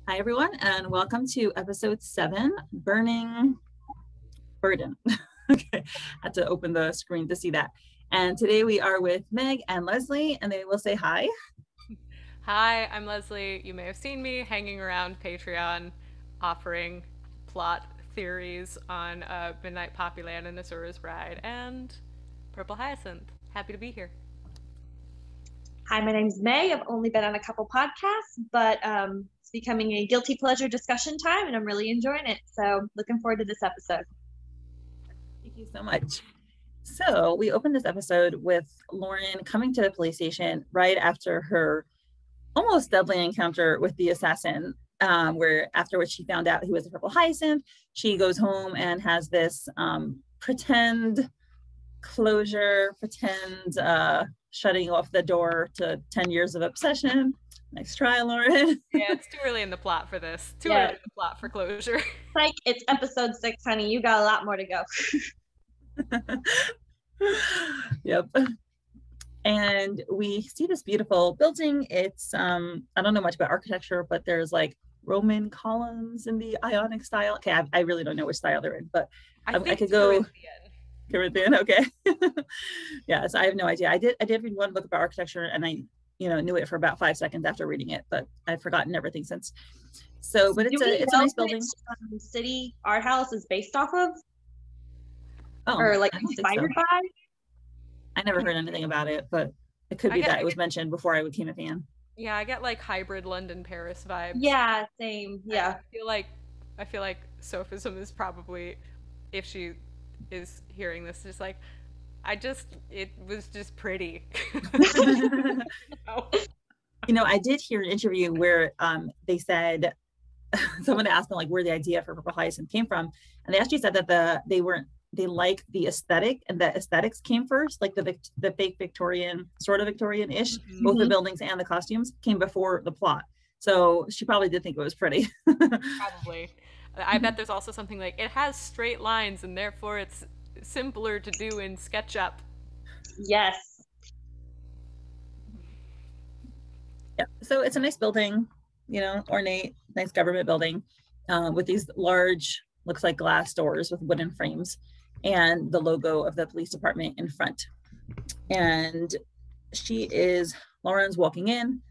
Hi, everyone, and welcome to episode 7, Burning Burden. Okay, I had to open the screen to see that. And today we are with Meg and Leslie, and they will say hi. Hi, I'm Leslie. You may have seen me hanging around Patreon, offering plot theories on 𝗏𝗏𝗃𝗏 and 𝗚𝗏𝗃𝗏 Bride and Purple Hyacinth. Happy to be here. Hi, my name's May. I've only been on a couple podcasts, but it's becoming a guilty pleasure discussion time, and I'm really enjoying it. So looking forward to this episode. Thank you so much. So we opened this episode with Lauren coming to the police station right after her almost deadly encounter with the assassin, where afterwards she found out he was a Purple Hyacinth. She goes home and has this pretend closure, pretend shutting off the door to 10 years of obsession. Nice try, Lauren. Yeah, it's too early in the plot for this. Too early in the plot for closure. Like, it's episode 6, honey. You got a lot more to go. Yep. And we see this beautiful building. It's I don't know much about architecture, but there's like Roman columns in the Ionic style. Okay, I really don't know which style they're in, but I could go Corinthian. Okay. Yes, I have no idea. I did read one book about architecture, and I knew it for about 5 seconds after reading it, but I've forgotten everything since. So, but it's a nice building. City Art House is based off of, or like inspired by. I never heard anything about it, but it could be that it was mentioned before I became a fan. Yeah, I get like hybrid London Paris vibes. Yeah, same. Yeah. I feel like 𝗏𝗏𝗃𝗏 is probably, if she is hearing this, just like, it was just pretty. I did hear an interview where they said, someone asked them like where the idea for Purple Hyacinth came from, and they actually said that they like the aesthetic, and the aesthetics came first, like the fake Victorian, sort of Victorian-ish, both the buildings and the costumes came before the plot. So she probably did think it was pretty. Probably. I bet there's also something like, it has straight lines and therefore it's simpler to do in SketchUp. Yes. Yeah, so it's a nice building, ornate, nice government building, with these large, looks like glass doors with wooden frames, and the logo of the police department in front. And Lauren's walking in.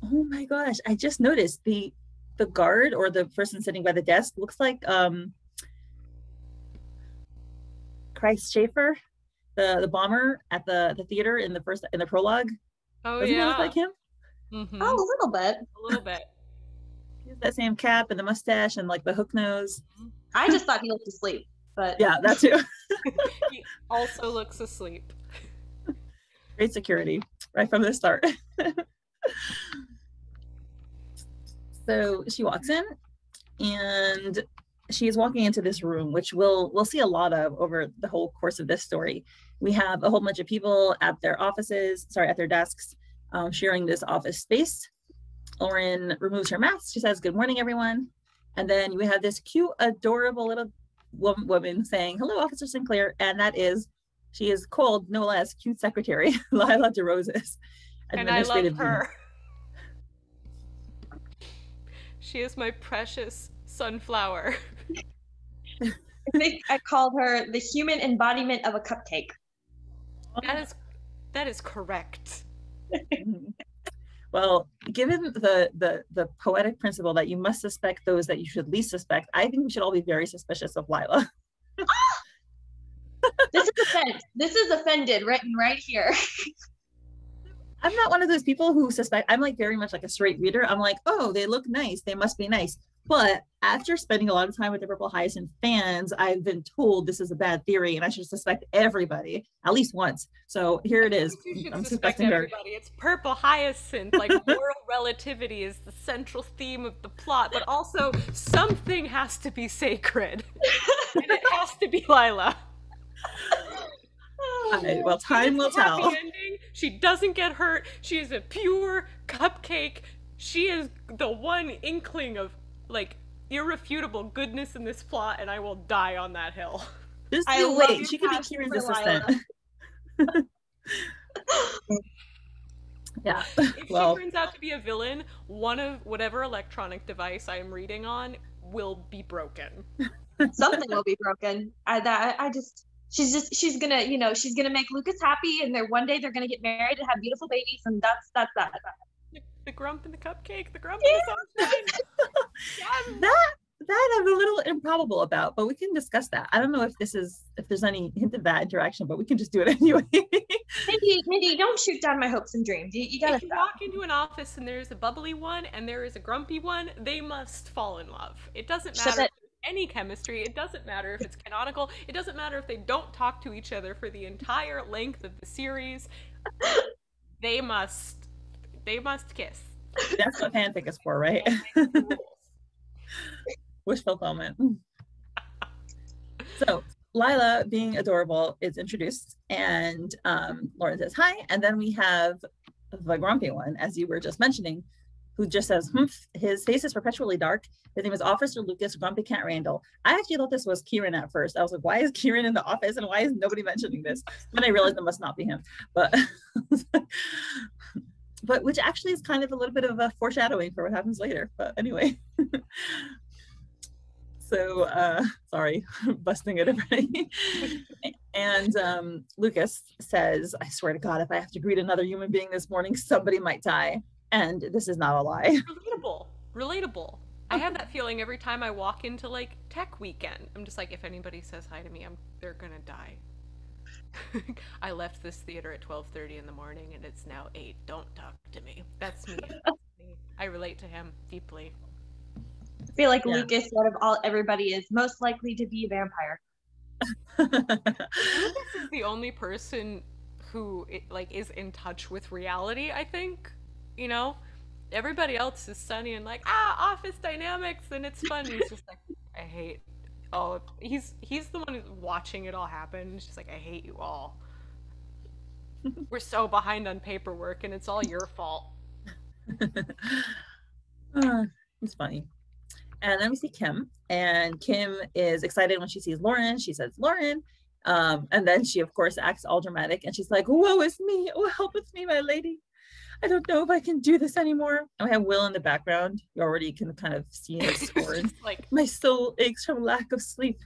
Oh my gosh, I just noticed the guard, or the person sitting by the desk, looks like 𝗪𝗏𝗃𝗏𝗏, the bomber at the theater in the prologue. Oh, doesn't he look like him? Mm-hmm. Oh, a little bit. He has that same cap and the mustache and like the hook nose. I just thought he looked asleep, but yeah, that too. He also looks asleep. Great security right from the start. So she walks in, and she's walking into this room, which we'll see a lot of over the whole course of this story. We have a whole bunch of people at their desks, sharing this office space. Lauren removes her mask. She says, "Good morning, everyone." And then we have this cute, adorable little woman saying, "Hello, Officer Sinclair." And she is called no less cute secretary, Lila DeRoses. And I love her. She is my precious sunflower. I think I called her the human embodiment of a cupcake. That is correct. Well, given the poetic principle that you must suspect those that you should least suspect, I think we should all be very suspicious of Lila. This is offended written right here. I'm not one of those people who suspect. I'm like very much like a straight reader. I'm like, oh, they look nice, they must be nice. But after spending a lot of time with the Purple Hyacinth fans, I've been told this is a bad theory and I should suspect everybody at least once. So here it is. I'm suspecting everybody. It's Purple Hyacinth. Like, moral relativity is the central theme of the plot, but also something has to be sacred. And it has to be Lila. Well, time will tell. Ending. She doesn't get hurt. She is a pure cupcake. She is the one inkling of like irrefutable goodness in this plot, and I will die on that hill. She could be Kieran's assistant. Yeah. If Well, she turns out to be a villain, one of whatever electronic device I am reading on will be broken. Something will be broken. She's gonna, she's gonna make Lukas happy, and one day they're gonna get married and have beautiful babies, and that's that. The grump and the cupcake, the grump and the sunshine. Yes. That I'm a little improbable about, but we can discuss that. I don't know if there's any hint of that interaction, but we can just do it anyway. Mindy, don't shoot down my hopes and dreams. You gotta If you walk into an office and there's a bubbly one and there is a grumpy one, they must fall in love. It doesn't matter if there's any chemistry. It doesn't matter if it's canonical. It doesn't matter if they don't talk to each other for the entire length of the series. They must kiss. That's what fanfic is for, right? Wish fulfillment. So Lila, being adorable, is introduced, and Lauren says hi, and then we have the grumpy one, as you were just mentioning, who just says, his face is perpetually dark. His name is Officer Lukas 𝗪𝗪𝗀𝗀. I actually thought this was Kieran at first. I was like, why is Kieran in the office and why is nobody mentioning this? Then I realized it must not be him, but which actually is kind of a little bit of a foreshadowing for what happens later. But anyway. So sorry, busting it already. And Lukas says, I swear to God, if I have to greet another human being this morning, somebody might die. And this is not a lie. Relatable. I have that feeling every time I walk into like tech weekend. I'm just like, if anybody says hi to me, they're gonna die. I left this theater at 12:30 in the morning and it's now 8. Don't talk to me. That's me. I relate to him deeply. I feel like Lukas, out of everybody, is most likely to be a vampire. Lukas is the only person who is in touch with reality, I think. Everybody else is sunny and like, office dynamics and it's fun. He's just like, I hate all. He's the one who's watching it all happen. He's just like, I hate you all. We're so behind on paperwork and it's all your fault. It's funny. And then we see Kym, and Kym is excited when she sees Lauren. She says, Lauren. And then she, of course, acts all dramatic. And she's like, woe is me. Oh, helpeth me, my lady. I don't know if I can do this anymore. And we have Will in the background. You already can kind of see his scores. Like, my soul aches from lack of sleep.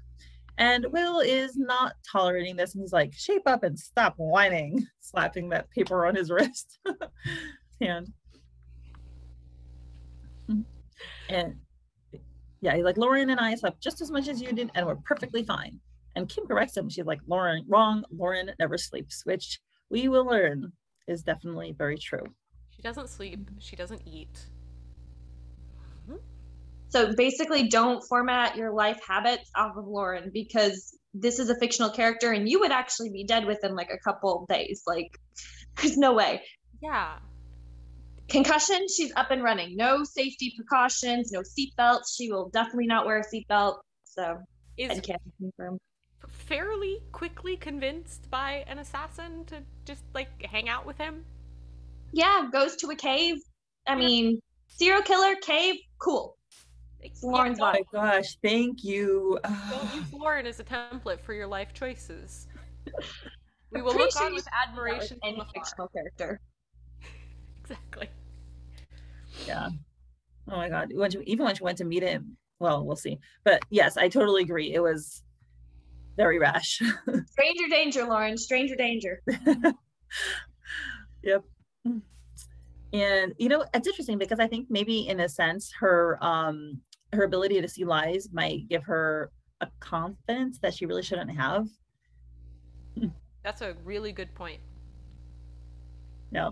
And Will is not tolerating this. And he's like, shape up and stop whining, slapping that paper on his wrist. Hand. And yeah, he's like, Lauren and I slept just as much as you did, and we're perfectly fine. And Kym corrects him. She's like, Lauren, wrong. Lauren never sleeps, which we will learn is definitely very true. She doesn't sleep. She doesn't eat. So basically, don't format your life habits off of Lauren, because this is a fictional character, and you would actually be dead within like a couple days. Like, there's no way. Yeah. Concussion, she's up and running. No safety precautions, no seatbelts. She will definitely not wear a seatbelt. So I can't confirm. Fairly quickly convinced by an assassin to just like hang out with him. Yeah, goes to a cave. I mean, serial killer, cave, cool. It's Lauren's vibe. Oh my gosh, thank you. Don't use Lauren as a template for your life choices. We will look on with admiration any fictional character. Exactly. Yeah. Oh my God. Even when she went to meet him, well, we'll see. But yes, I totally agree. It was very rash. Stranger danger, Lauren. Stranger danger. Yep. And it's interesting because I think maybe in a sense her ability to see lies might give her a confidence that she really shouldn't have. That's a really good point. Yeah.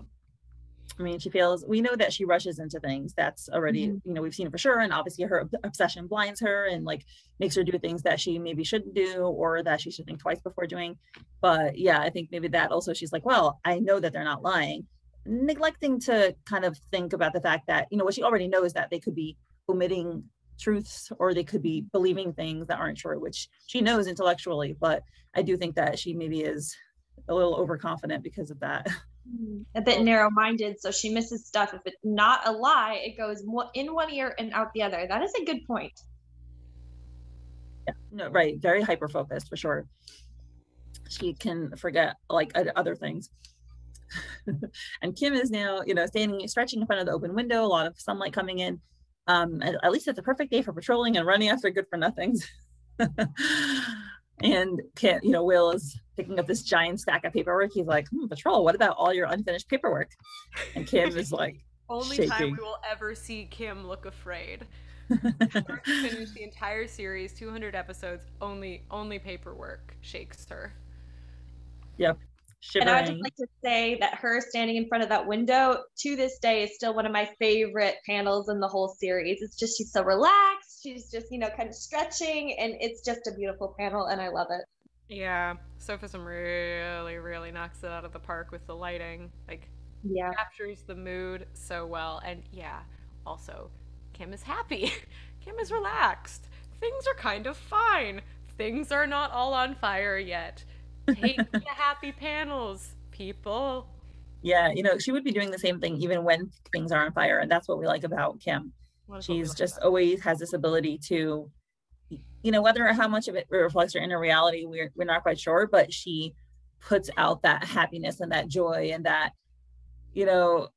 I mean, we know that she rushes into things. That's already, we've seen it for sure. And obviously her obsession blinds her and like makes her do things that she maybe shouldn't do, or that she should think twice before doing. But yeah, I think maybe that also she's like, well, I know that they're not lying, neglecting to kind of think about the fact that, what she already knows, that they could be omitting truths or they could be believing things that aren't true, which she knows intellectually. But I do think that she maybe is a little overconfident because of that. A bit narrow-minded, so she misses stuff. If it's not a lie, it goes in one ear and out the other. That is a good point. Yeah, no, right. Very hyper-focused for sure. She can forget like other things. And Kym is now, stretching in front of the open window, a lot of sunlight coming in. At least it's a perfect day for patrolling and running after good for nothings. And Will is picking up this giant stack of paperwork. He's like, patrol, what about all your unfinished paperwork? And Kym is like, only shaking. Time we will ever see Kym look afraid. Finish the entire series, 200 episodes, only paperwork shakes her. Yep. Shivering. And I would just like to say that her standing in front of that window to this day is still one of my favorite panels in the whole series. It's just, she's so relaxed. She's just, kind of stretching, and it's just a beautiful panel, and I love it. Yeah, Sophism really, really knocks it out of the park with the lighting. Like, yeah, captures the mood so well. And yeah, also, Kym is happy. Kym is relaxed. Things are kind of fine. Things are not all on fire yet. Take the happy panels, people. Yeah, she would be doing the same thing even when things are on fire, and that's what we like about Kym. She's just always has this ability to, whether or how much of it reflects her inner reality, we're not quite sure, but she puts out that happiness and that joy and that,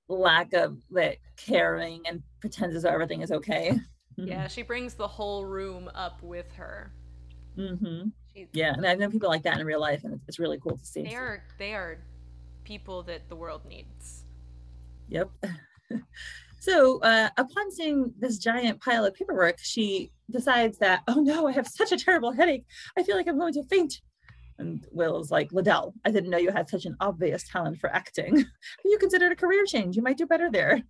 lack of that caring, and pretends as though everything is okay. Yeah, she brings the whole room up with her. Mm-hmm. Yeah, and I know people like that in real life, and it's really cool to see. They are people that the world needs. Yep. So upon seeing this giant pile of paperwork, she decides that, oh no, I have such a terrible headache. I feel like I'm going to faint. And Will's like, Liddell, I didn't know you had such an obvious talent for acting. Have you considered a career change? You might do better there.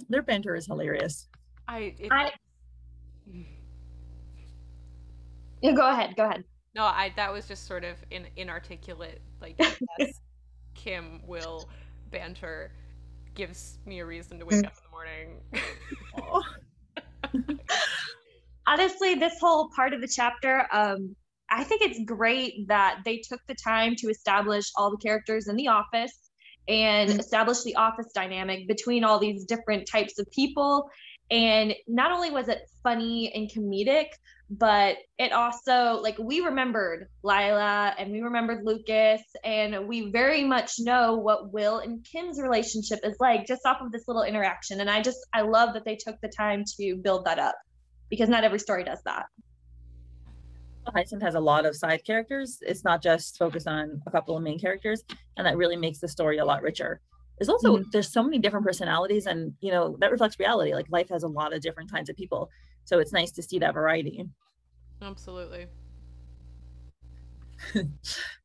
Their banter is hilarious. Yeah, go ahead. No, that was just sort of inarticulate, like, yes, Kym Will banter gives me a reason to wake up in the morning. Honestly, this whole part of the chapter, I think it's great that they took the time to establish all the characters in the office and establish the office dynamic between all these different types of people. And not only was it funny and comedic, but it also, like, we remembered Lila and we remembered Lukas, and we very much know what Will and Kym's relationship is like just off of this little interaction. And I love that they took the time to build that up, because not every story does that. Hyacinth has a lot of side characters. It's not just focused on a couple of main characters, and that really makes the story a lot richer. There's also there's so many different personalities, and that reflects reality. Like, life has a lot of different kinds of people, so it's nice to see that variety. Absolutely.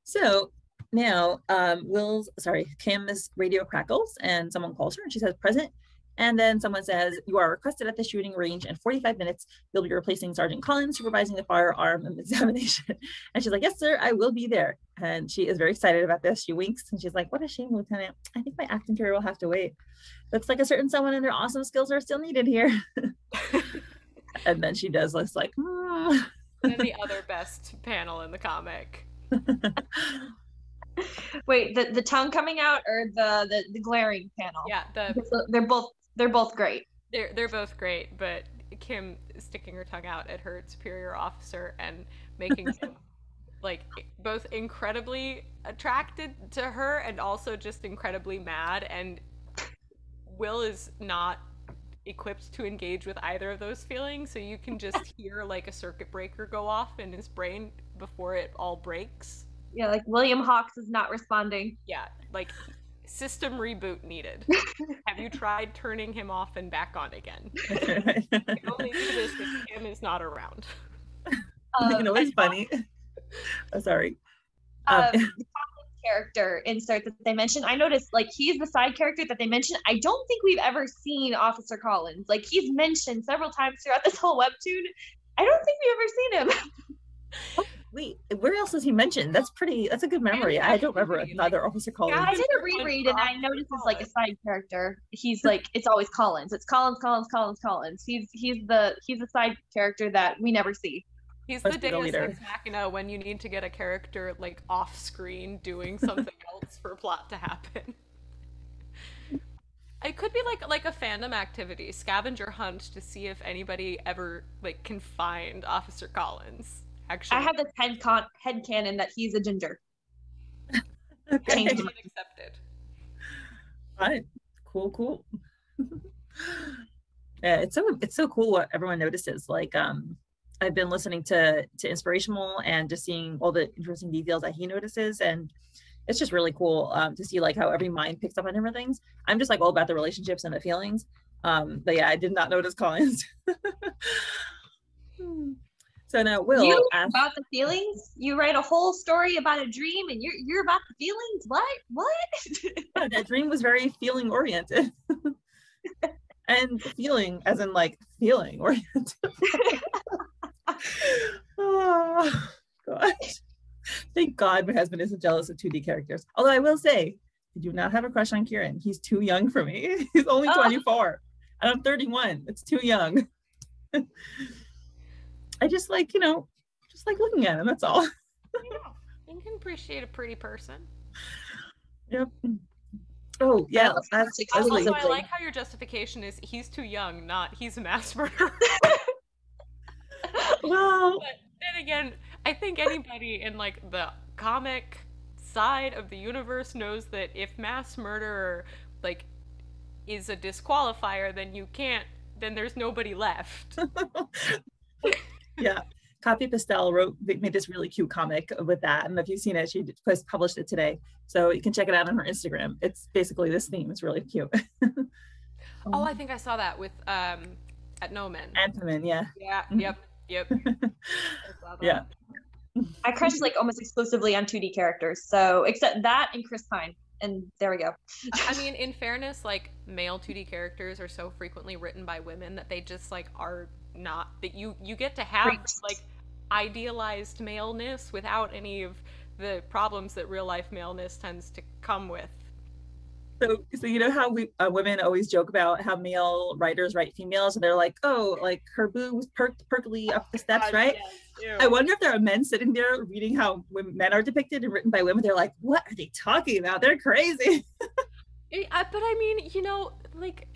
So now Kym's radio crackles and someone calls her and she says present, and then someone says, you are requested at the shooting range in 45 minutes. You'll be replacing Sergeant Collins, supervising the firearm examination. And she's like, yes sir, I will be there. And she is very excited about this. She winks and she's like, what a shame, Lieutenant. I think my acting career will have to wait. Looks like a certain someone and their awesome skills are still needed here. And then she does this like, And then the other best panel in the comic. Wait, the tongue coming out or the glaring panel? Yeah, they're both great. They're both great, but Kym sticking her tongue out at her superior officer and making him like both incredibly attracted to her and also just incredibly mad, and Will is not equipped to engage with either of those feelings, so you can just hear like a circuit breaker go off in his brain before it all breaks. Yeah, like William Hawks is not responding. Yeah, like system reboot needed. Have you tried turning him off and back on again? You can only do this if Kym is not around. It's funny. Oh, sorry. The character insert that they mentioned, I noticed like he's the side character that they mentioned. I don't think we've ever seen Officer Collins. Like, he's mentioned several times throughout this whole webtoon. I don't think we've ever seen him. Oh, wait, where else was he mentioned? That's a good memory. I don't remember another Officer Collins. Yeah, I did a reread and I noticed it's like a side character. He's like, it's always Collins. It's Collins. He's the side character that we never see. He's the Deus Ex Machina when you need to get a character like off screen doing something else for a plot to happen. It could be like a fandom activity, scavenger hunt to see if anybody ever like can find Officer Collins. Actually, I have this headcanon that he's a ginger. Okay. Change Permission accepted. Fine. Cool. Yeah, it's so cool what everyone notices. Like I've been listening to Inspirational and just seeing all the interesting details that he notices, and it's just really cool to see like how every mind picks up on different things. I'm just like all about the relationships and the feelings. But yeah, I did not notice Collins. So now Will you asked, about the feelings. You write a whole story about a dream, and you're about the feelings. What? yeah, that dream was very feeling oriented. And feeling as in like feeling oriented. Oh gosh. Thank God my husband isn't jealous of 2D characters. Although I will say, I do not have a crush on Kieran. He's too young for me. He's only 24 and I'm 31. It's too young. I just like, just like looking at him, that's all. You can appreciate a pretty person. Yep. Oh yeah. Also, I like how your justification is he's too young, not he's a mass murderer. Well, but then again, I think anybody in like the comic side of the universe knows that if mass murderer like is a disqualifier, then there's nobody left. Yeah. 𝗏𝗵𝗄𝗃 made this really cute comic with that, and if you've seen it, she published it today, so you can check it out on her Instagram. It's basically this theme. It's really cute. Oh, I think I saw that with at No Men. Antonin, yeah. Yeah. Yep. Yeah. I crush like almost exclusively on 2D characters, so except that and Chris Pine, and there we go. I mean, in fairness, like male 2D characters are so frequently written by women that they just like are not that you get to have like idealized maleness without any of the problems that real life maleness tends to come with. So you know how we women always joke about how male writers write females, and they're like, oh, like her boobs perkily up the steps, God, right? Yes, I wonder if there are men sitting there reading how men are depicted and written by women. They're like, what are they talking about? They're crazy. But I mean, like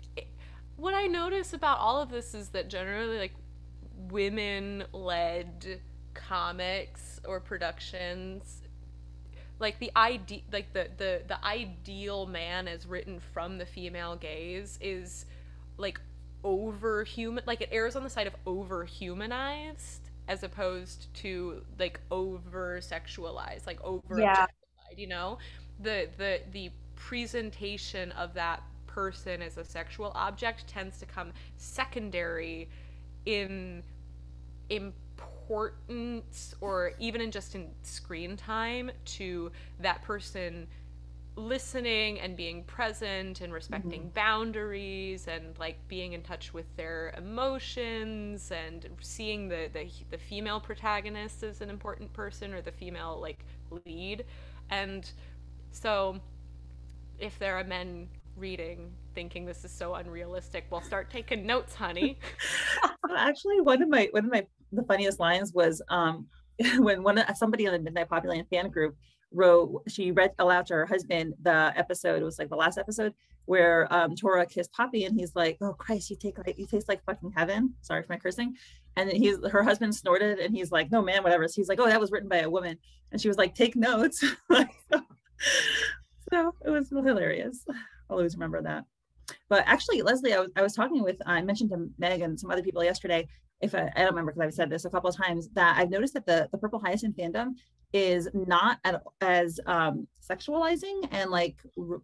what I notice about all of this is that generally like women-led comics or productions, like the ideal man as written from the female gaze is like over-human, like it errs on the side of over-humanized as opposed to like over-sexualized, like over-objectified, the presentation of that person as a sexual object tends to come secondary in importance or even in screen time to that person listening and being present and respecting boundaries and like being in touch with their emotions and seeing the female protagonist as an important person or the female like lead. And so if there are men reading thinking this is so unrealistic, well, start taking notes, honey. Actually, one of the funniest lines was when somebody in the Midnight Poppyland fan group she read aloud to her husband the episode, it was like the last episode where Tora kissed Poppy, and he's like, oh Christ, you taste like fucking heaven, sorry for my cursing, and then her husband snorted and he's like, no man, whatever. So he's like, oh, that was written by a woman, and she was like, take notes. So it was hilarious. I'll always remember that. But actually, Leslie, I was talking with, I mentioned to Meg and some other people yesterday, I don't remember because I've said this a couple of times, that I've noticed that the Purple Hyacinth fandom is not as sexualizing and like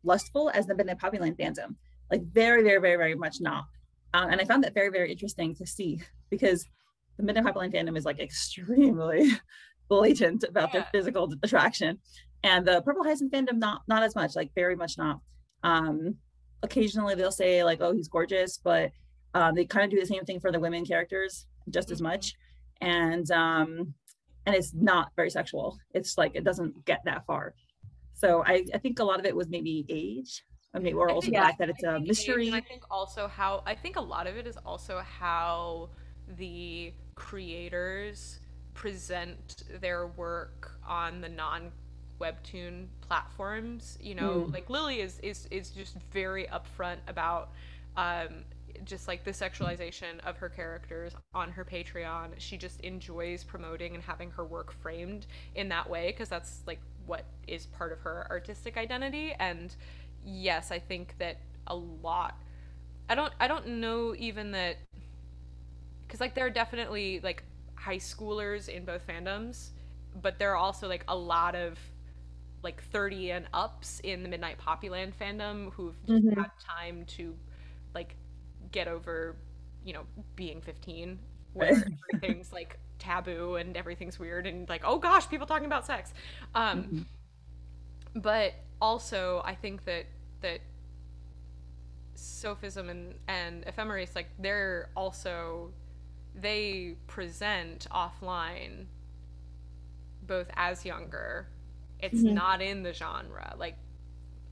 lustful as the Midnight Poppyland fandom. Like very, very, very, very much not. And I found that very, very interesting to see, because the Midnight Poppyland fandom is like extremely blatant about their physical attraction. And the Purple Hyacinth fandom, not as much, like very much not. Occasionally they'll say like, oh, he's gorgeous, but they kind of do the same thing for the women characters just as much. And it's not very sexual. It's like, it doesn't get that far. So I think a lot of it was maybe age, or also the fact that it's a mystery. And I think a lot of it is also how the creators present their work on the non-webtoon platforms. Like Lily is just very upfront about just like the sexualization of her characters on her Patreon. She just enjoys promoting and having her work framed in that way, because that's like what is part of her artistic identity. And yes, I think that a lot, I don't know even that, because like there are definitely like high schoolers in both fandoms, but there are also like a lot of like 30 and ups in the 𝗏𝗏𝗄𝗏𝗏 fandom who've had time to like get over, being 15, where everything's like taboo and everything's weird and like, oh gosh, people talking about sex. But also I think that 𝗏𝗵𝗻 and 𝗏𝗵𝗻, like they present offline both as younger. It's not in the genre. Like,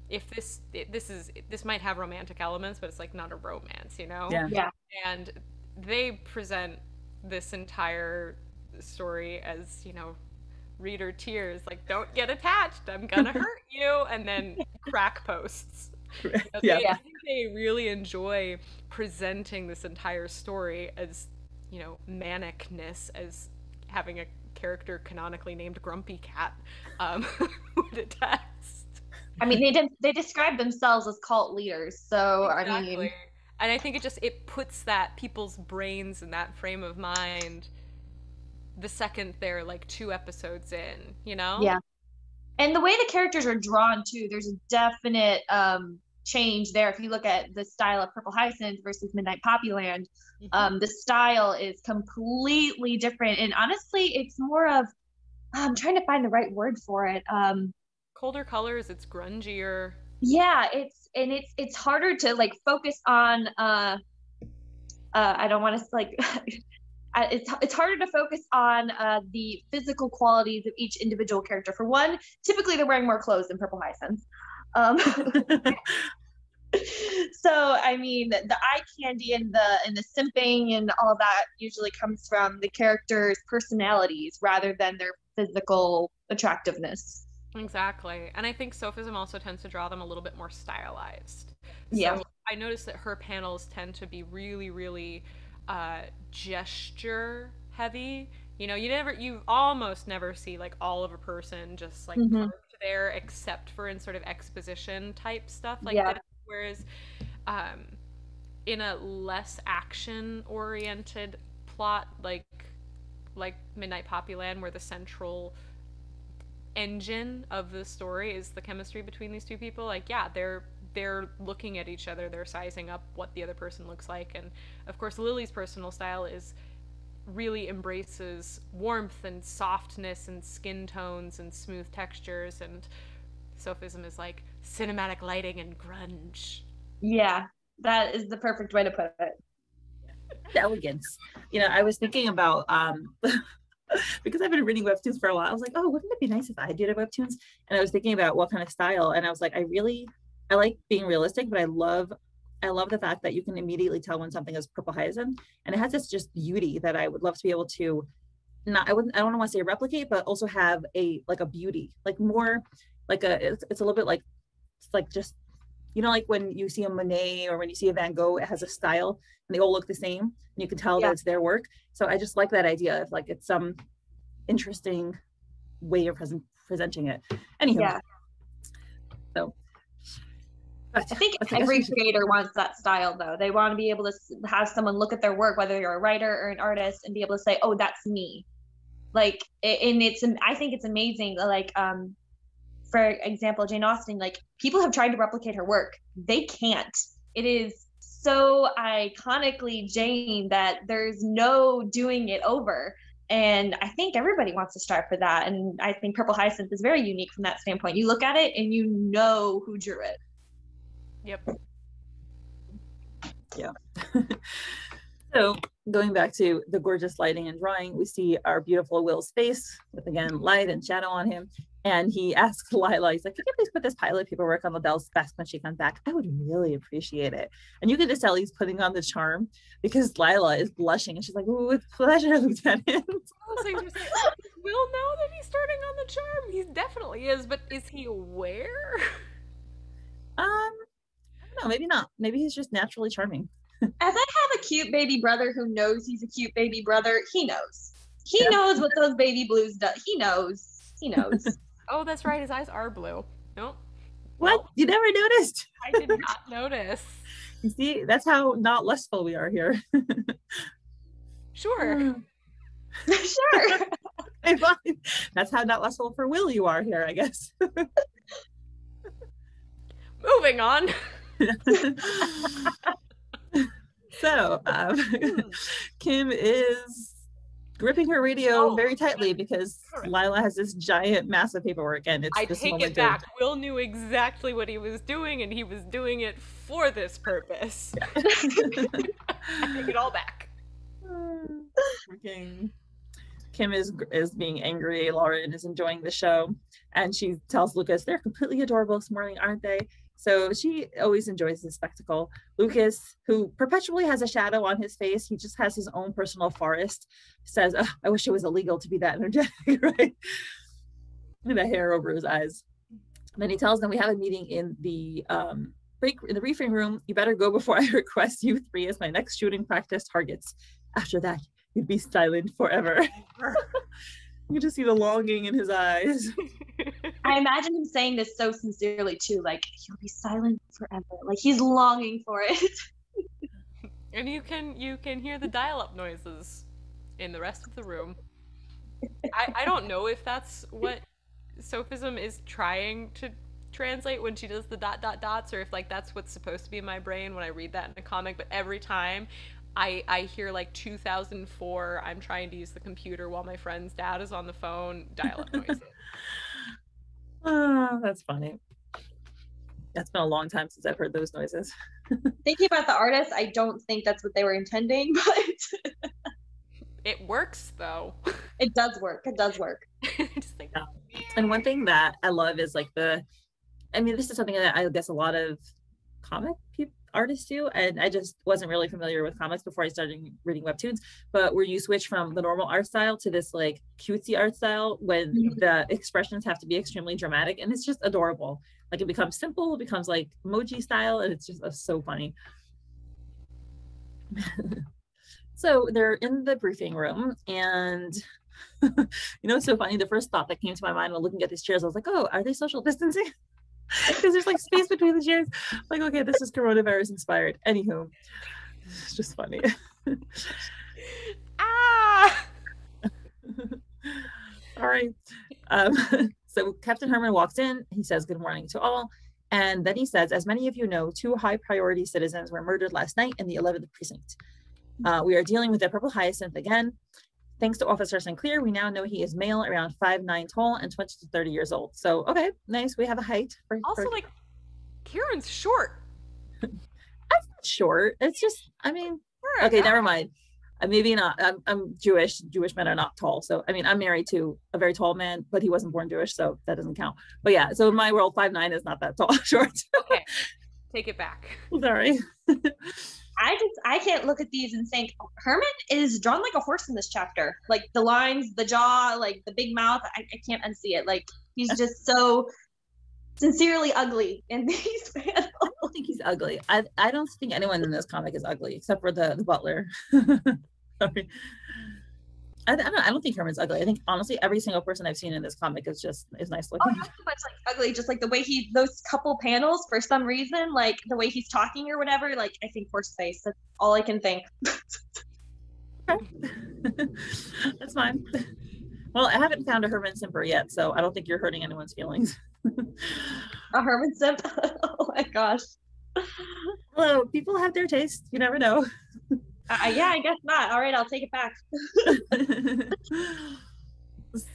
if this might have romantic elements, but it's like not a romance, Yeah. And they present this entire story as, reader tears, like, don't get attached, I'm gonna hurt you, and then crack posts. I think they really enjoy presenting this entire story as, manicness, as having a character canonically named Grumpy Cat would attest. I mean, they describe themselves as cult leaders, so exactly. I mean, and I think it puts that people's brains in that frame of mind the second they're like 2 episodes in, Yeah. And the way the characters are drawn too, there's a definite change there. If you look at the style of Purple Hyacinth versus 𝗏𝗏𝗄𝗏, the style is completely different. And honestly, it's more of, I'm trying to find the right word for it. Colder colors, it's grungier. Yeah, it's harder to like focus on I don't want to like it's harder to focus on the physical qualities of each individual character. For one, typically they're wearing more clothes than Purple Hyacinth. So I mean, the eye candy and the simping and all that usually comes from the characters' personalities rather than their physical attractiveness. Exactly. And I think 𝗏𝗵𝗻 also tends to draw them a little bit more stylized. Yeah. So I noticed that her panels tend to be really, really gesture heavy. You almost never see like all of a person just like parked there, except for in sort of exposition type stuff like that. Whereas in a less action oriented plot like 𝗏𝗏𝗄𝗏𝗏, where the central engine of the story is the chemistry between these two people, like, yeah, they're looking at each other, they're sizing up what the other person looks like. And of course Lily's personal style really embraces warmth and softness and skin tones and smooth textures, and 𝗏𝗵𝗻 is like cinematic lighting and grunge. Yeah, that is the perfect way to put it. Elegance. I was thinking about because I've been reading webtoons for a while. I was like, oh, wouldn't it be nice if I did a webtoons? And I was thinking about what kind of style, and I was like, I like being realistic, but I love the fact that you can immediately tell when something is Purple Hyacinth, and it has this just beauty that I would love to be able to I don't want to say replicate, but also have a beauty, like more like it's a little bit like, it's like just, like when you see a Monet or when you see a Van Gogh, it has a style and they all look the same and you can tell that it's their work. So I just like that idea of like, it's some interesting way of presenting it. Anyhow, so I think every creator wants that style though. They want to be able to have someone look at their work, whether you're a writer or an artist, and be able to say, oh, that's me. Like, and I think it's amazing. Like, for example, Jane Austen, like, people have tried to replicate her work. They can't. It is so iconically Jane that there's no doing it over. And I think everybody wants to strive for that. And I think Purple Hyacinth is very unique from that standpoint. You look at it and you know who drew it. Yep. Yeah. So going back to the gorgeous lighting and drawing, we see our beautiful Will's face with, again, light and shadow on him. And he asks Lila, he's like, could you please put this pilot paperwork on Liddell's desk when she comes back? I would really appreciate it. And you can just tell he's putting on the charm because Lila is blushing and she's like, ooh, with pleasure, Lieutenant. Will know that he's starting on the charm. He definitely is, but is he aware? I don't know, maybe not. Maybe he's just naturally charming. As I have a cute baby brother who knows he's a cute baby brother, he knows. He knows what those baby blues do. He knows. Oh, that's right. His eyes are blue. Nope. What? Well, You never noticed? I did not notice. You see, that's how not lustful we are here. Sure. Sure. Okay, fine. That's how not lustful for Will you are here, I guess. Moving on. So, Kym is gripping her radio very tightly because Lila has this giant, massive paperwork, and it's I this take moment it back. Will knew exactly what he was doing, and he was doing it for this purpose. I take it all back. Freaking Kym is being angry. Lauren is enjoying the show, and she tells Lukas they're completely adorable this morning, aren't they? So she always enjoys the spectacle. Lukas, who perpetually has a shadow on his face, he just has his own personal forest, says, oh, I wish it was illegal to be that energetic, right? And the hair over his eyes. And then he tells them we have a meeting in the briefing room. You better go before I request you three as my next shooting practice targets. After that, you'd be silent forever. You just see the longing in his eyes. I imagine him saying this so sincerely too, like he'll be silent forever. Like he's longing for it. And you can hear the dial-up noises in the rest of the room. I don't know if that's what 𝗪𝗠cism is trying to translate when she does the ... or if like that's what's supposed to be in my brain when I read that in a comic, but every time I hear like 2004, I'm trying to use the computer while my friend's dad is on the phone, dial-up noises. Oh, that's funny. It's been a long time since I've heard those noises. Thinking about the artist, I don't think that's what they were intending, but it works though. It does work. It does work. Just like, and one thing that I love is like this is something that I guess a lot of comic artists do, and I just wasn't really familiar with comics before I started reading webtoons, but where you switch from the normal art style to this like cutesy art style when the expressions have to be extremely dramatic, and it's just adorable. Like it becomes simple, it becomes like emoji style, and it's just so funny. So they're in the briefing room, and it's so funny, the first thought that came to my mind when looking at these chairs, I was like, oh, are they social distancing? Because there's like space between the chairs. Like, okay, this is coronavirus inspired. Anywho, it's just funny. Ah! All right. So Captain Hermann walks in. He says good morning to all. And then he says, as many of you know, 2 high priority citizens were murdered last night in the 11th precinct. We are dealing with the Purple Hyacinth again. Thanks to Officer Sinclair, we now know he is male, around 5'9" tall, and 20 to 30 years old. So, okay, nice. We have a height. Like, Kieran's short. I'm not short. It's just, okay, never mind. Maybe not. I'm Jewish. Jewish men are not tall. So, I'm married to a very tall man, but he wasn't born Jewish, so that doesn't count. But yeah, so in my world, 5'9" is not that tall. Short. Okay, take it back. Sorry. I can't look at these and think Hermann is drawn like a horse in this chapter. Like the lines, the jaw, like the big mouth. I can't unsee it. Like he's just so sincerely ugly in these panels. I don't think he's ugly. I don't think anyone in this comic is ugly except for the butler. Sorry. I don't think Hermann's ugly. I think honestly every single person I've seen in this comic is nice looking. Oh, not so much like ugly, just like the way those couple panels for some reason, like the way he's talking or whatever, like I think horse face. That's all I can think. Okay. That's fine. Well, I haven't found a Hermann simper yet, so I don't think you're hurting anyone's feelings. A Hermann simp? Oh my gosh. Hello, people have their taste. You never know. Yeah, I guess not. All right, I'll take it back.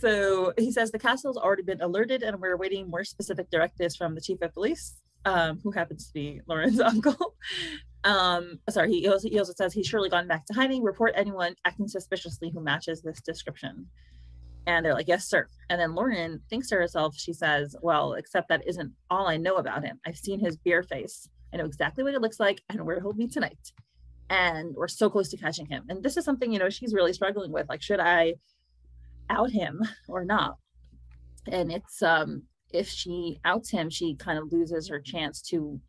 So he says the castle's already been alerted and we're awaiting more specific directives from the chief of police, who happens to be Lauren's uncle. Sorry, he also says he's surely gone back to hiding. Report anyone acting suspiciously who matches this description. And they're like, yes, sir. And then Lauren thinks to herself, she says, well, except that isn't all I know about him. I've seen his beer face. I know exactly what it looks like and where he'll be tonight. And we're so close to catching him. And this is something, she's really struggling with. Like, should I out him or not? And it's, if she outs him, she kind of loses her chance to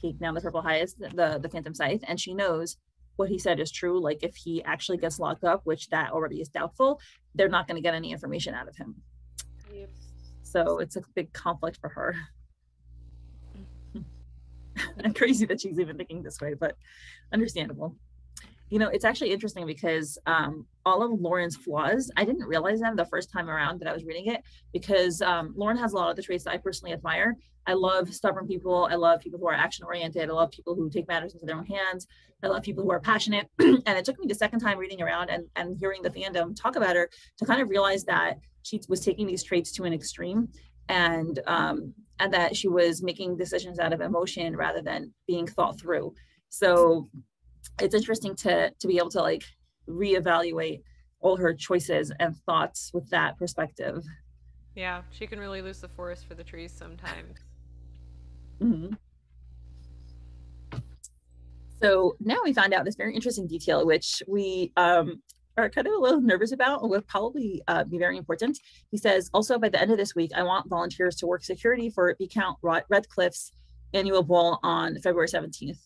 take down the Purple Hyacinth, the Phantom Scythe. And she knows what he said is true. Like, if he actually gets locked up, which that already is doubtful, they're not going to get any information out of him. Yep. So it's a big conflict for her. And crazy that she's even thinking this way, but understandable. You know, it's actually interesting because all of Lauren's flaws, I didn't realize them the first time around that I was reading it, because Lauren has a lot of the traits that I personally admire. I love stubborn people. I love people who are action oriented. I love people who take matters into their own hands. I love people who are passionate. And it took me the second time reading around and hearing the fandom talk about her to kind of realize that she was taking these traits to an extreme, and that she was making decisions out of emotion rather than being thought through. So it's interesting to be able to like reevaluate all her choices and thoughts with that perspective. Yeah, she can really lose the forest for the trees sometimes. Mm-hmm. So now we found out this very interesting detail, which we are kind of a little nervous about and will probably be very important. He says, also by the end of this week, I want volunteers to work security for Viscount Redcliff's annual ball on February 17th.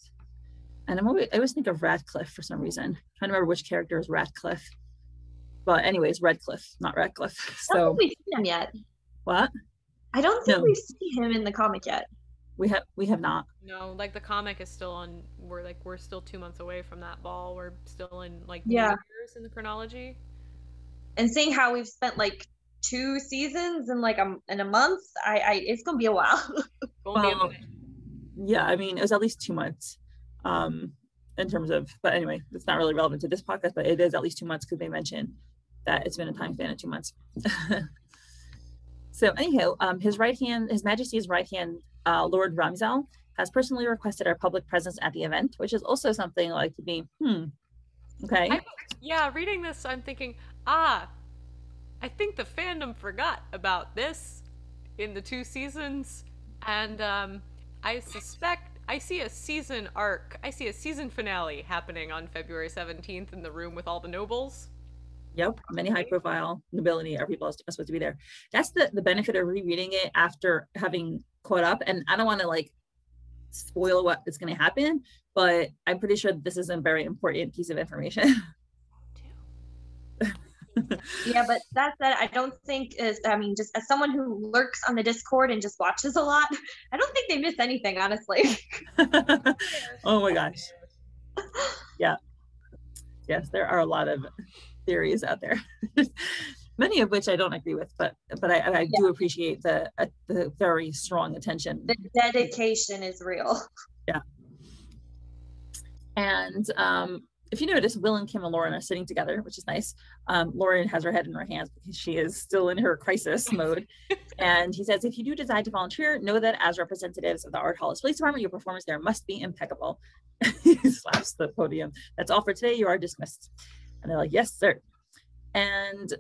And I always think of Radcliffe for some reason. I'm trying to remember which character is Radcliffe. But anyways, Redcliffe, not Radcliffe. I don't think we've seen him yet. What? I don't think we've seen him in the comic yet. We have not. No, like the comic is still on. We're still 2 months away from that ball. We're still in like years in the chronology. And seeing how we've spent like 2 seasons in like in a month, it's gonna be a while. Yeah, I mean it was at least 2 months. In terms of, but anyway, it's not really relevant to this podcast, but it is at least 2 months because they mentioned that it's been a time span of 2 months. So anyhow, His Majesty's right hand, Lord Ramsell, has personally requested our public presence at the event, which is also something like to be, okay. Reading this, I'm thinking, I think the fandom forgot about this in the 2 seasons, and I suspect I see a season arc. I see a season finale happening on February 17th in the room with all the nobles. Yep, many high-profile nobility are people supposed to be there. That's the benefit of rereading it after having caught up. And I don't want to like spoil what is going to happen, but I'm pretty sure that this is a very important piece of information. Yeah, but that said, I don't think just as someone who lurks on the Discord and just watches a lot, I don't think they miss anything, honestly. Oh my gosh. Yeah. Yes, there are a lot of theories out there. Many of which I don't agree with, but I do appreciate the very strong attention. The dedication is real. Yeah. And if you notice, Will and Kym and Lauren are sitting together, which is nice. Lauren has her head in her hands because she is still in her crisis mode. And he says, if you do decide to volunteer, know that as representatives of the 𝗏𝗏𝗀𝗏 Police Department, your performance there must be impeccable. He slaps the podium. That's all for today. You are dismissed. And they're like, yes, sir. And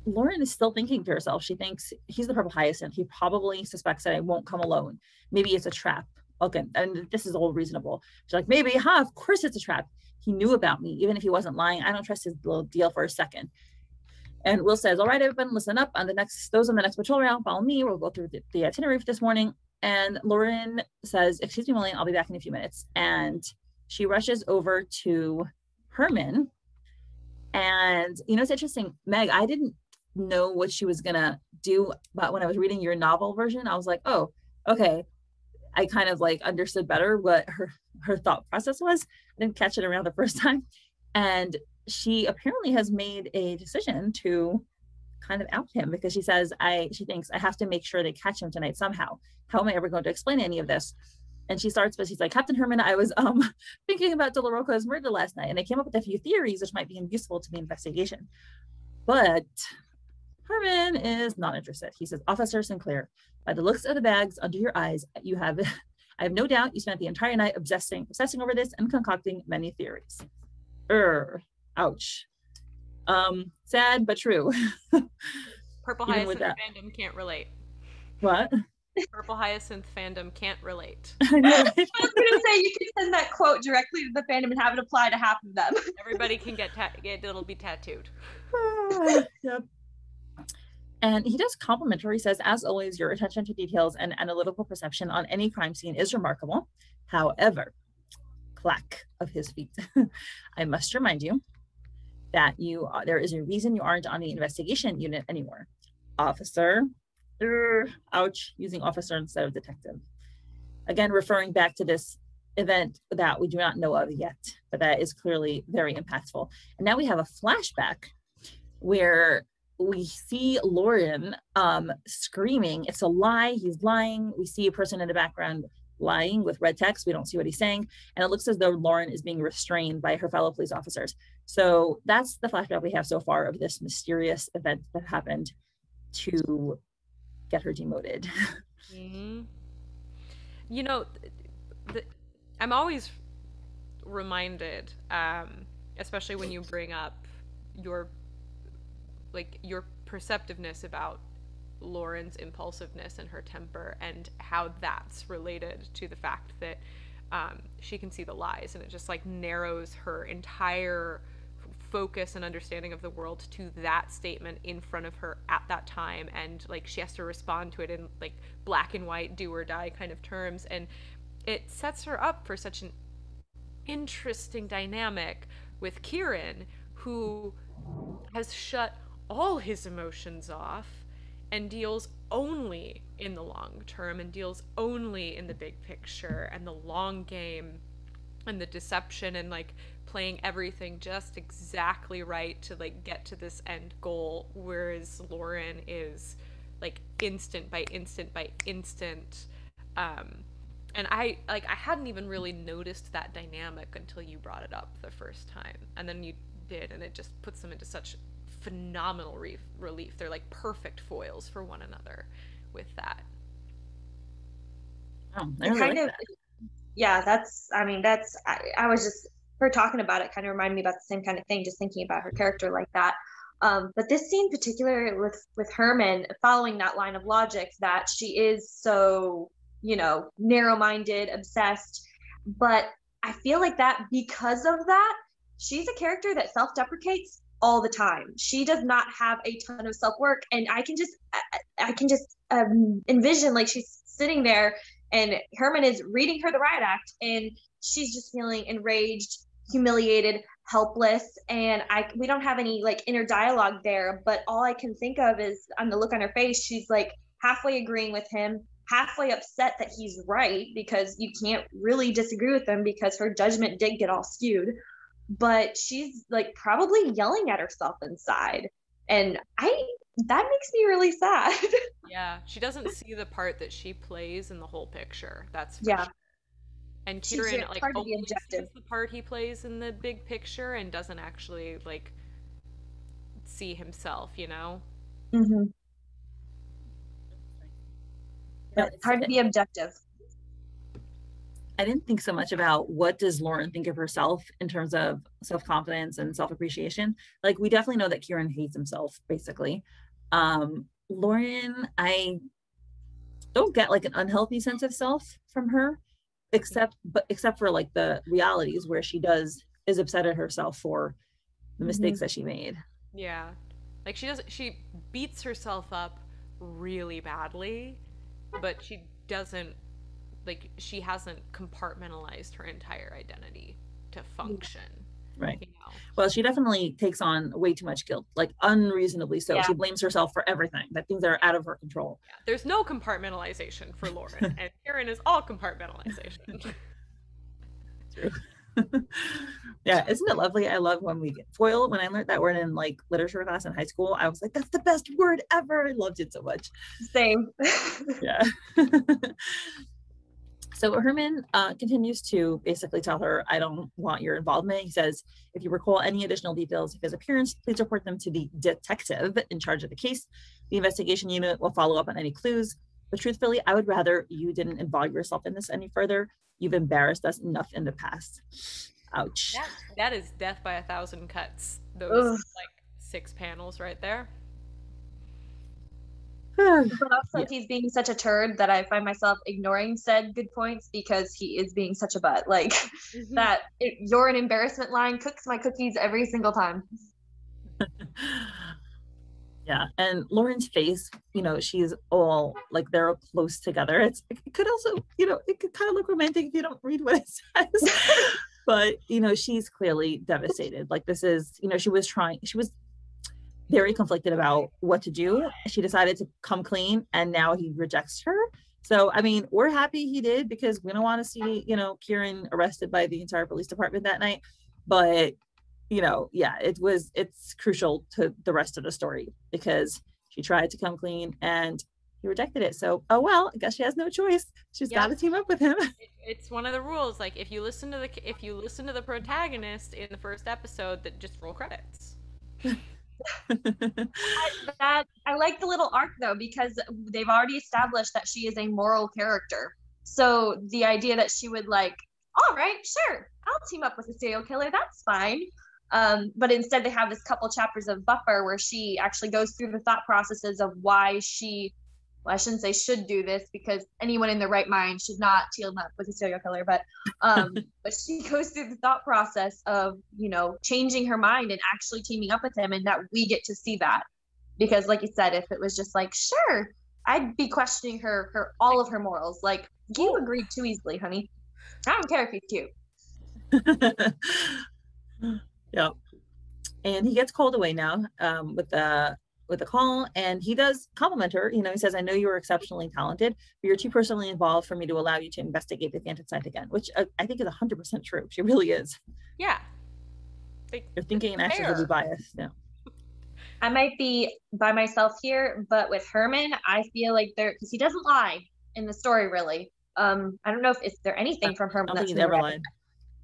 Lauren is still thinking to herself. She thinks he's the Purple Hyacinth. He probably suspects that I won't come alone. Maybe it's a trap. Okay, and this is all reasonable. She's like, maybe, of course it's a trap. He knew about me, even if he wasn't lying. I don't trust his little deal for a second. And Will says, all right, everyone, listen up. Those on the next patrol route, follow me. We'll go through the itinerary for this morning. And Lauren says, excuse me, William, I'll be back in a few minutes. And she rushes over to Hermann. And, you know, it's interesting, Meg, I didn't know what she was going to do. But when I was reading your novel version, I was like, oh, okay. I kind of like understood better what her thought process was. I didn't catch it around the first time. And she apparently has made a decision to kind of out him because she says, she thinks I have to make sure they catch him tonight somehow. How am I ever going to explain any of this? And she starts, but she's like, Captain Hermann, I was thinking about 𝗪𝗏𝗀𝗀's murder last night, and I came up with a few theories which might be useful to the investigation. But Hermann is not interested. He says, Officer Sinclair, by the looks of the bags under your eyes, I have no doubt you spent the entire night obsessing over this and concocting many theories. Ouch. Sad, but true. Purple Hyacinth fandom can't relate. What? Purple Hyacinth fandom can't relate. I know. I was going to say, you can send that quote directly to the fandom and have it apply to half of them. Everybody can it'll be tattooed. Yep. And he does compliment her. He says, as always, your attention to details and analytical perception on any crime scene is remarkable. However, clack of his feet. I must remind you that there is a reason you aren't on the investigation unit anymore. Officer Ouch, using officer instead of detective. Again, referring back to this event that we do not know of yet, but that is clearly very impactful. And now we have a flashback where we see Lauren screaming, "It's a lie, he's lying." We see a person in the background lying with red text. We don't see what he's saying. And it looks as though Lauren is being restrained by her fellow police officers. So that's the flashback we have so far of this mysterious event that happened to get her demoted. Mm-hmm. You know, I'm always reminded, especially when you bring up your perceptiveness about Lauren's impulsiveness and her temper, and how that's related to the fact that she can see the lies, and it just like narrows her entire focus and understanding of the world to that statement in front of her at that time, and like she has to respond to it in like black and white, do or die kind of terms, and it sets her up for such an interesting dynamic with Kieran, who has shut all his emotions off and deals only in the long term, and deals only in the big picture and the long game and the deception, and like playing everything just exactly right to like get to this end goal, whereas Lauren is like instant by instant by instant. And I hadn't even really noticed that dynamic until you brought it up the first time, and then you did, and it just puts them into such phenomenal relief. They're like perfect foils for one another with that. Oh, I really kind like of that. Yeah, that's, I mean, that's, I was just, her talking about it kind of reminded me about the same kind of thing, just thinking about her character like that. But this scene particular with Herman, following that line of logic, that she is so, you know, narrow-minded, obsessed, but I feel like that because of that, she's a character that self-deprecates all the time. She does not have a ton of self-work, and I can just envision like she's sitting there and Herman is reading her the riot act, and she's just feeling enraged, humiliated, helpless, and we don't have any like inner dialogue there, but all I can think of is on the look on her face, she's like halfway agreeing with him, halfway upset that he's right, because you can't really disagree with him because her judgment did get all skewed, but she's like probably yelling at herself inside, and that makes me really sad. Yeah, she doesn't see the part that she plays in the whole picture. That's for Yeah. sure. And Kieran like hard to be only objective. sees the part he plays in the big picture and doesn't actually like see himself, you know? Mm-hmm. But It's hard to be objective. I didn't think so much about what does Lauren think of herself in terms of self-confidence and self-appreciation. Like, we definitely know that Kieran hates himself, basically. Lauren, I don't get like an unhealthy sense of self from her, except for like the realities where she is upset at herself for the mistakes that she made. Yeah. Like she beats herself up really badly, but she doesn't, like, she hasn't compartmentalized her entire identity to function. Right. You know? Well, she definitely takes on way too much guilt, like unreasonably so. Yeah. She blames herself for everything, that things are out of her control. Yeah. There's no compartmentalization for Lauren, and Kieran is all compartmentalization. True. Yeah, isn't it lovely? I love when we get foil. When I learned that word in like literature class in high school, I was like, that's the best word ever. I loved it so much. Same. Yeah. So Herman continues to basically tell her, I don't want your involvement. He says, if you recall any additional details of his appearance, please report them to the detective in charge of the case. The investigation unit will follow up on any clues. But truthfully, I would rather you didn't involve yourself in this any further. You've embarrassed us enough in the past. Ouch. That is death by 1,000 cuts. Those like 6 panels right there. But also he's being such a turd that I find myself ignoring said good points because he is being such a butt. Like that you're an embarrassment line cooks my cookies every single time. Yeah, and Lauren's face, you know, she's all like they're all close together. It could also, you know, it could kind of look romantic if you don't read what it says. But, you know, she's clearly devastated. Like, this is, you know, she was very conflicted about what to do. She decided to come clean, and now he rejects her. So, I mean, we're happy he did, because we don't want to see, you know, Kieran arrested by the entire police department that night. But, you know, yeah, it's crucial to the rest of the story, because she tried to come clean and he rejected it. So, oh well, I guess she has no choice. She's got to team up with him. It's one of the rules. Like, if you listen to the protagonist in the first episode, that just roll credits. I like the little arc though, because they've already established that she is a moral character. So the idea that she would like, all right, sure, I'll team up with a serial killer, that's fine. But instead they have this couple chapters of buffer where she actually goes through the thought processes of why she, well, I shouldn't say should do this, because anyone in their right mind should not team up with a serial killer, but she goes through the thought process of, you know, changing her mind and actually teaming up with him, and that we get to see that. Because like you said, if it was just like, sure, I'd be questioning her all of her morals. Like, you agreed too easily, honey. I don't care if he's cute. Yeah. And he gets called away now with the call, and he does compliment her. You know, he says, I know you are exceptionally talented, but you're too personally involved for me to allow you to investigate the Phantom Scythe again, which I think is 100% true. She really is. Yeah. You're thinking and actions will be biased. Yeah. I might be by myself here, but with Herman, I feel like because he doesn't lie in the story, really. I don't know if is there anything from Herman that's never lied.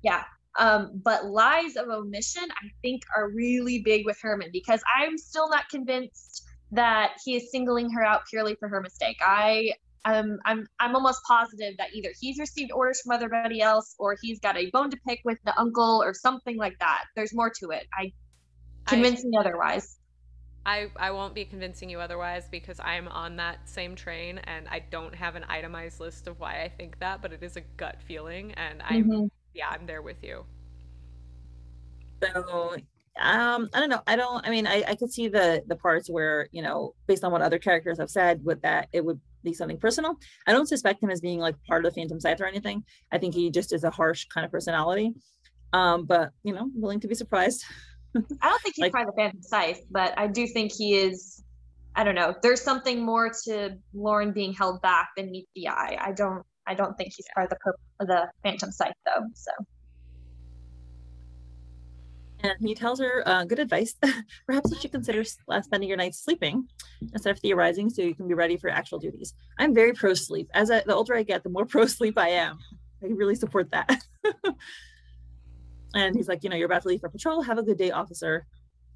Yeah. But lies of omission, I think, are really big with Herman, because I'm still not convinced that he is singling her out purely for her mistake. I'm almost positive that either he's received orders from everybody else, or he's got a bone to pick with the uncle or something like that. There's more to it. Convince me otherwise. I won't be convincing you otherwise, because I'm on that same train, and I don't have an itemized list of why I think that, but it is a gut feeling, and I'm there with you. So I don't know. I could see the parts where, you know, based on what other characters have said, with that it would be something personal. I don't suspect him as being like part of the Phantom Scythe or anything. I think he just is a harsh kind of personality. But you know, willing to be surprised. I don't think he's part of the Phantom Scythe, but I do think he is. I don't know. There's something more to Lauren being held back than meets the eye. I don't think he's part of the Phantom Scythe though. So. And he tells her good advice. Perhaps you should consider spending your nights sleeping instead of theorizing, so you can be ready for actual duties. I'm very pro sleep. The older I get, the more pro sleep I am. I really support that. And he's like, you know, you're about to leave for patrol. Have a good day, officer.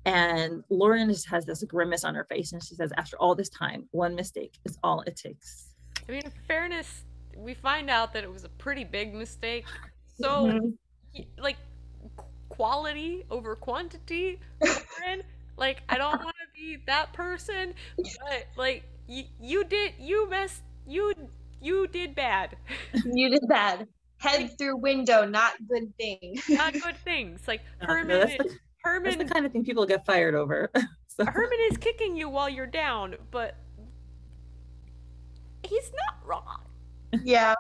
And Lauren just has this grimace on her face, and she says, after all this time, one mistake is all it takes. I mean, in fairness, we find out that it was a pretty big mistake. So, like, quality over quantity. Like, I don't want to be that person, but like, you did bad. You did bad. Head through window, not good things. Not good things. Like, Herman. That's the kind of thing people get fired over. So. Herman is kicking you while you're down, but he's not wrong. Yeah.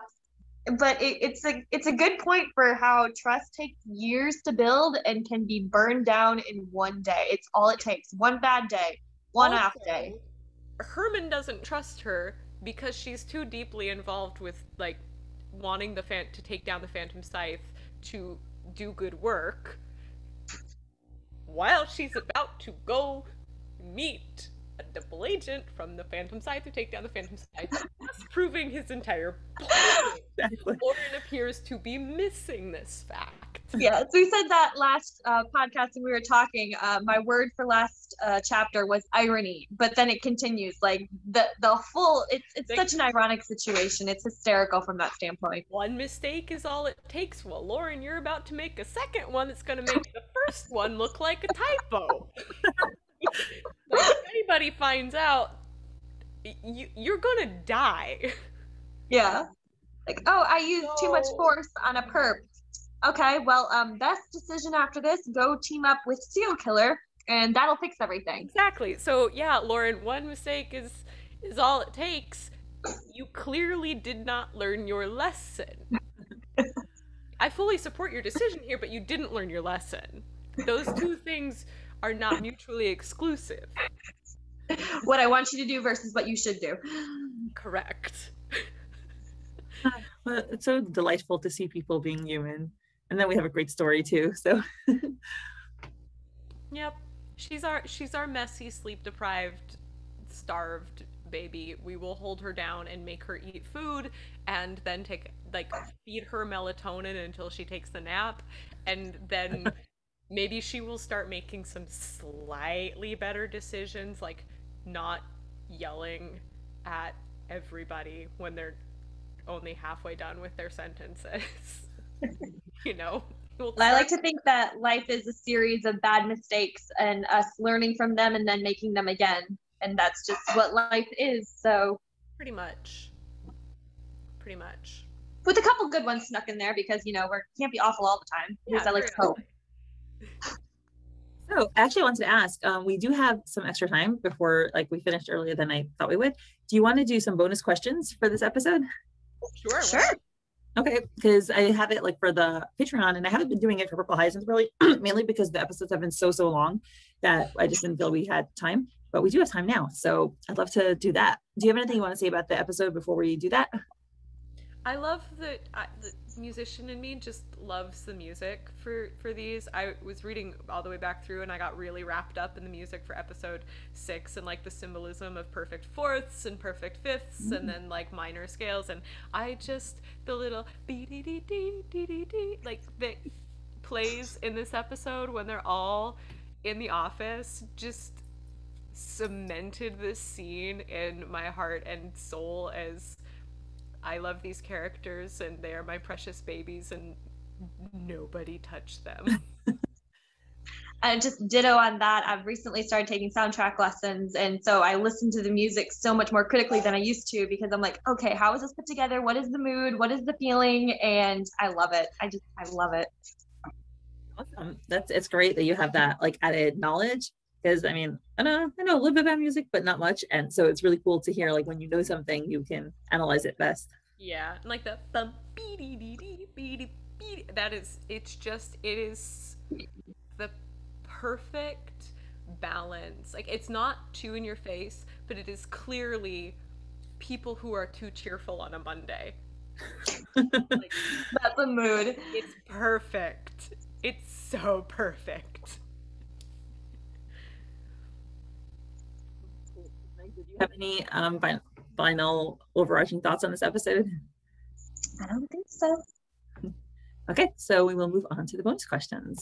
But it's a good point for how trust takes years to build and can be burned down in one day. It's all it takes. One bad day, one off day. Herman doesn't trust her because she's too deeply involved with, like, wanting to take down the Phantom Scythe to do good work, while she's about to go meet a double agent from the Phantom Scythe to take down the Phantom Scythe, thus proving his entire point. Exactly. Lauren appears to be missing this fact. Yeah, so we said that last podcast when we were talking. My word for last chapter was irony, but then it continues. Like the full, it's such an ironic situation. It's hysterical from that standpoint. One mistake is all it takes. Well, Lauren, you're about to make a second one that's going to make the first one look like a typo. If anybody finds out, you're gonna die. Yeah. Like, oh, I used too much force on a perp. Okay, well, best decision after this, go team up with Serial Killer, and that'll fix everything. Exactly. So, yeah, Lauren, one mistake is all it takes. You clearly did not learn your lesson. I fully support your decision here, but you didn't learn your lesson. Those two things are not mutually exclusive. What I want you to do versus what you should do. Correct. But it's so delightful to see people being human. And then we have a great story too. So Yep. She's our messy, sleep-deprived, starved baby. We will hold her down and make her eat food and then feed her melatonin until she takes the nap. And then maybe she will start making some slightly better decisions, like not yelling at everybody when they're only halfway done with their sentences. You know? I like to think that life is a series of bad mistakes and us learning from them and then making them again. And that's just what life is. So pretty much. With a couple good ones snuck in there because, we can't be awful all the time. Yeah, I like to hope. So actually I wanted to ask, we do have some extra time before we finished earlier than I thought we would. Do you want to do some bonus questions for this episode? Sure. Okay, because I have it for the Patreon, and I haven't been doing it for Purple Hyacinth really, mainly because the episodes have been so long that I just didn't feel we had time. But we do have time now, so I'd love to do that. Do you have anything you want to say about the episode before we do that? I love the musician in me just loves the music for these. I was reading all the way back through and I got really wrapped up in the music for episode 6 and the symbolism of perfect fourths and perfect fifths and then minor scales, and I just the little dee-dee-dee-dee-dee-dee that plays in this episode when they're all in the office just cemented this scene in my heart and soul as I love these characters and they are my precious babies and nobody touched them. And just ditto on that. I've recently started taking soundtrack lessons, and so I listen to the music so much more critically than I used to because I'm like, okay, how is this put together? What is the mood? What is the feeling? And I love it. I love it. Awesome. It's great that you have that added knowledge, because I know a little bit about music, but not much. And so it's really cool to hear when you know something, you can analyze it best. Yeah, and the bum that is, it is the perfect balance. It's not too in your face, but it is clearly people who are too cheerful on a Monday. That's a mood. It's perfect. It's so perfect. Do you have any final overarching thoughts on this episode? I don't think so. Okay, so we will move on to the bonus questions.